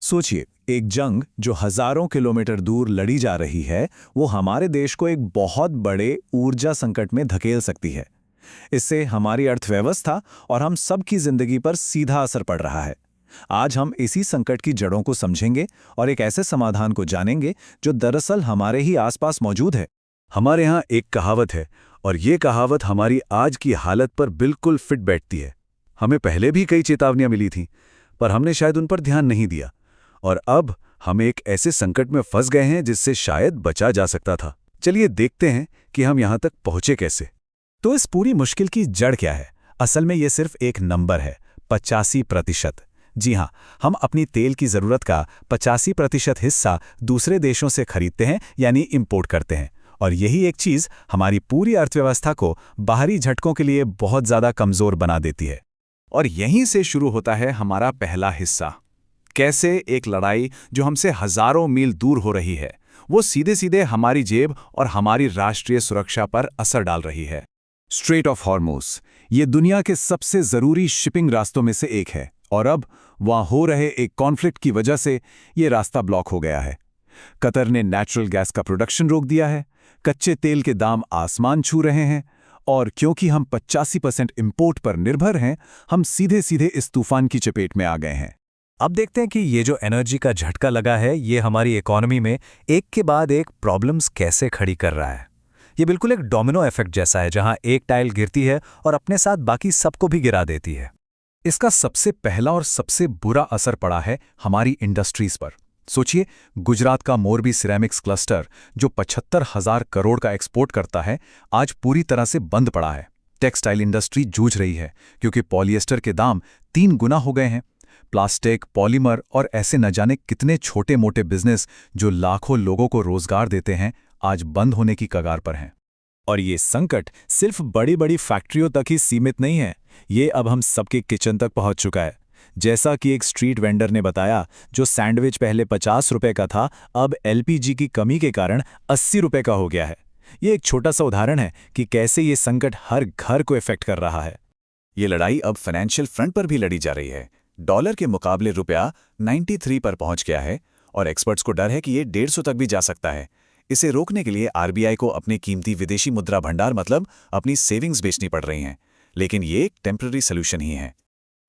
सोचिए, एक जंग जो हजारों किलोमीटर दूर लड़ी जा रही है, वो हमारे देश को एक बहुत बड़े ऊर्जा संकट में धकेल सकती है। इससे हमारी अर्थव्यवस्था और हम सब की जिंदगी पर सीधा असर पड़ रहा है। आज हम इसी संकट की जड़ों को समझेंगे और एक ऐसे समाधान को जानेंगे जो दरअसल हमारे ही आसपास मौजूद है। हमारे यहाँ एक कहावत है और ये कहावत हमारी आज की हालत पर बिल्कुल फिट बैठती है। हमें पहले भी कई चेतावनियां मिली थीं, पर हमने शायद उन पर ध्यान नहीं दिया और अब हम एक ऐसे संकट में फंस गए हैं जिससे शायद बचा जा सकता था। चलिए देखते हैं कि हम यहाँ तक पहुँचे कैसे। तो इस पूरी मुश्किल की जड़ क्या है? असल में ये सिर्फ एक नंबर है, 85%। जी हाँ, हम अपनी तेल की ज़रूरत का 85% हिस्सा दूसरे देशों से खरीदते हैं, यानी इंपोर्ट करते हैं। और यही एक चीज़ हमारी पूरी अर्थव्यवस्था को बाहरी झटकों के लिए बहुत ज़्यादा कमज़ोर बना देती है। और यहीं से शुरू होता है हमारा पहला हिस्सा। कैसे एक लड़ाई जो हमसे हज़ारों मील दूर हो रही है, वो सीधे सीधे हमारी जेब और हमारी राष्ट्रीय सुरक्षा पर असर डाल रही है। स्ट्रेट ऑफ हॉर्मुज़, ये दुनिया के सबसे ज़रूरी शिपिंग रास्तों में से एक है, और अब वहाँ हो रहे एक कॉन्फ्लिक्ट की वजह से ये रास्ता ब्लॉक हो गया है। कतर ने नेचुरल गैस का प्रोडक्शन रोक दिया है, कच्चे तेल के दाम आसमान छू रहे हैं, और क्योंकि हम 85% इंपोर्ट पर निर्भर हैं, हम सीधे सीधे इस तूफान की चपेट में आ गए हैं। अब देखते हैं कि ये जो एनर्जी का झटका लगा है, ये हमारी इकोनॉमी में एक के बाद एक प्रॉब्लम्स कैसे खड़ी कर रहा है। ये बिल्कुल एक डोमिनो इफेक्ट जैसा है, जहां एक टाइल गिरती है और अपने साथ बाकी सबको भी गिरा देती है। इसका सबसे पहला और सबसे बुरा असर पड़ा है हमारी इंडस्ट्रीज पर। सोचिए, गुजरात का मोरबी सिरेमिक्स क्लस्टर जो 75,000 करोड़ का एक्सपोर्ट करता है, आज पूरी तरह से बंद पड़ा है। टेक्सटाइल इंडस्ट्री जूझ रही है क्योंकि पॉलिएस्टर के दाम 3 गुना हो गए हैं। प्लास्टिक, पॉलीमर और ऐसे न जाने कितने छोटे मोटे बिजनेस जो लाखों लोगों को रोजगार देते हैं, आज बंद होने की कगार पर हैं। और ये संकट सिर्फ बड़ी बड़ी फैक्ट्रियों तक ही सीमित नहीं है, ये अब हम सबके किचन तक पहुंच चुका है। जैसा कि एक स्ट्रीट वेंडर ने बताया, जो सैंडविच पहले 50 रुपए का था, अब एलपीजी की कमी के कारण 80 रुपए का हो गया है। ये एक छोटा सा उदाहरण है कि कैसे ये संकट हर घर को इफेक्ट कर रहा है। ये लड़ाई अब फाइनेंशियल फ्रंट पर भी लड़ी जा रही है। डॉलर के मुकाबले रुपया 93 पर पहुंच गया है और एक्सपर्ट्स को डर है कि ये 150 तक भी जा सकता है। इसे रोकने के लिए आरबीआई को अपने कीमती विदेशी मुद्रा भंडार मतलब अपनी सेविंग्स बेचनी पड़ रही हैं। लेकिन ये एक टेम्पररी सोल्यूशन ही है।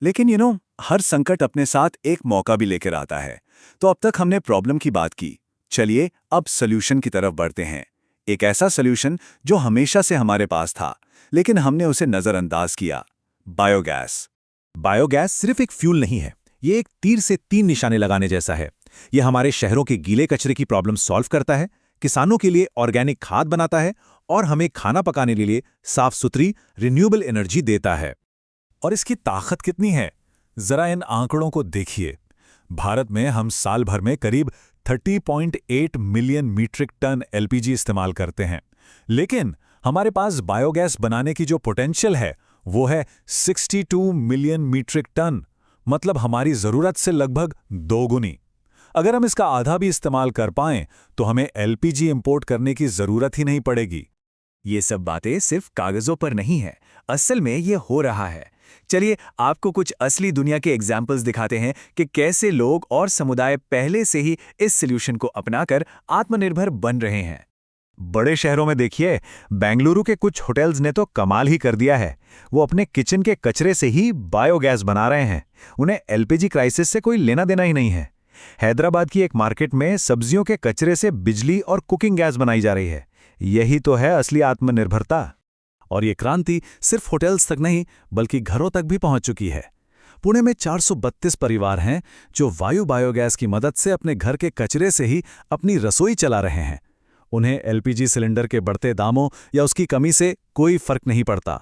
लेकिन हर संकट अपने साथ एक मौका भी लेकर आता है। तो अब तक हमने प्रॉब्लम की बात की, चलिए अब सोल्यूशन की तरफ बढ़ते हैं। एक ऐसा सोल्यूशन जो हमेशा से हमारे पास था, लेकिन हमने उसे नज़रअंदाज किया। बायोगैस। बायोगैस सिर्फ एक फ्यूल नहीं है, ये एक तीर से 3 निशाने लगाने जैसा है। ये हमारे शहरों के गीले कचरे की प्रॉब्लम सॉल्व करता है, किसानों के लिए ऑर्गेनिक खाद बनाता है और हमें खाना पकाने के लिए साफ सुथरी रिन्यूएबल एनर्जी देता है। और इसकी ताकत कितनी है, जरा इन आंकड़ों को देखिए। भारत में हम साल भर में करीब 30.8 मिलियन मीट्रिक टन एलपीजी इस्तेमाल करते हैं, लेकिन हमारे पास बायोगैस बनाने की जो पोटेंशियल है वो है 62 मिलियन मीट्रिक टन, मतलब हमारी जरूरत से लगभग 2 गुनी। अगर हम इसका आधा भी इस्तेमाल कर पाएं तो हमें एलपीजी इंपोर्ट करने की जरूरत ही नहीं पड़ेगी। ये सब बातें सिर्फ कागजों पर नहीं है, असल में ये हो रहा है। चलिए आपको कुछ असली दुनिया के एग्जाम्पल्स दिखाते हैं कि कैसे लोग और समुदाय पहले से ही इस सॉल्यूशन को अपनाकर आत्मनिर्भर बन रहे हैं। बड़े शहरों में देखिए, बेंगलुरु के कुछ होटल्स ने तो कमाल ही कर दिया है। वो अपने किचन के कचरे से ही बायोगैस बना रहे हैं। उन्हें एलपीजी क्राइसिस से कोई लेना देना ही नहीं है। हैदराबाद की एक मार्केट में सब्जियों के कचरे से बिजली और कुकिंग गैस बनाई जा रही है। यही तो है असली आत्मनिर्भरता। और ये क्रांति सिर्फ होटल्स तक नहीं बल्कि घरों तक भी पहुंच चुकी है। पुणे में 432 परिवार हैं जो वायु बायोगैस की मदद से अपने घर के कचरे से ही अपनी रसोई चला रहे हैं। उन्हें एलपीजी सिलेंडर के बढ़ते दामों या उसकी कमी से कोई फर्क नहीं पड़ता।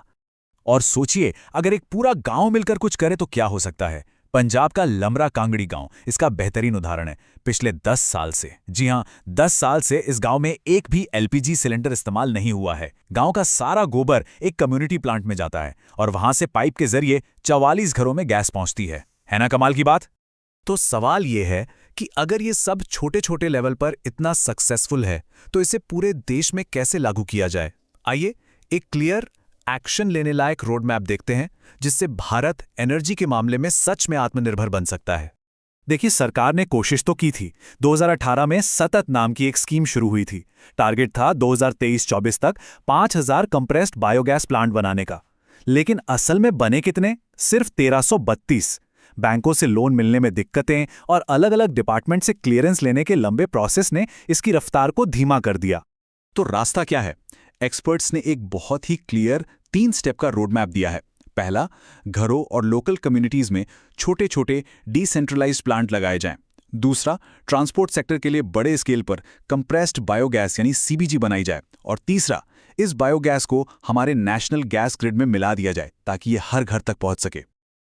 और सोचिए, अगर एक पूरा गांव मिलकर कुछ करे तो क्या हो सकता है। पंजाब का लमरा कांगड़ी गांव इसका बेहतरीन उदाहरण है। पिछले 10 साल से, जी हां 10 साल से इस गांव में एक भी एलपीजी सिलेंडर इस्तेमाल नहीं हुआ है। गांव का सारा गोबर एक कम्युनिटी प्लांट में जाता है और वहां से पाइप के जरिए 44 घरों में गैस पहुंचती है ना कमाल की बात। तो सवाल यह है कि अगर ये सब छोटे छोटे लेवल पर इतना सक्सेसफुल है तो इसे पूरे देश में कैसे लागू किया जाए। आइए एक क्लियर एक्शन लेने लायक रोड मैप देखते हैं जिससे भारत एनर्जी के मामले में सच में आत्मनिर्भर बन सकता है। देखिए, सरकार ने कोशिश तो की थी। 2018 में सतत नाम की एक स्कीम शुरू हुई थी। टारगेट था 2023-24 तक 5000 कंप्रेस्ड बायोगैस प्लांट बनाने का। लेकिन असल में बने कितने? सिर्फ 1332। बैंकों से लोन मिलने में दिक्कतें और अलग-अलग डिपार्टमेंट से क्लियरेंस लेने के लंबे प्रोसेस ने इसकी रफ्तार को धीमा कर दिया। तो रास्ता क्या है? एक्सपर्ट्स ने एक बहुत ही क्लियर 3 स्टेप का रोड मैप दिया है। पहला, घरों और लोकल कम्युनिटीज में छोटे छोटे डिसेंट्रलाइज्ड प्लांट लगाए जाएं। दूसरा, ट्रांसपोर्ट सेक्टर के लिए बड़े स्केल पर कंप्रेस्ड बायोगैस यानी सीबीजी बनाई जाए। और तीसरा, इस बायोगैस को हमारे नेशनल गैस ग्रिड में मिला दिया जाए ताकि ये हर घर तक पहुंच सके।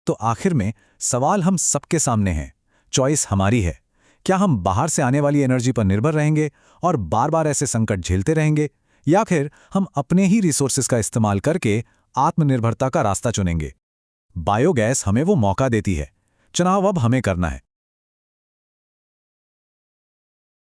तो आखिर में सवाल हम सबके सामने है, चॉइस हमारी है। क्या हम बाहर से आने वाली एनर्जी पर निर्भर रहेंगे और बार बार ऐसे संकट झेलते रहेंगे, या फिर हम अपने ही रिसोर्सेज का इस्तेमाल करके आत्मनिर्भरता का रास्ता चुनेंगे? बायोगैस हमें वो मौका देती है। चुनाव अब हमें करना है।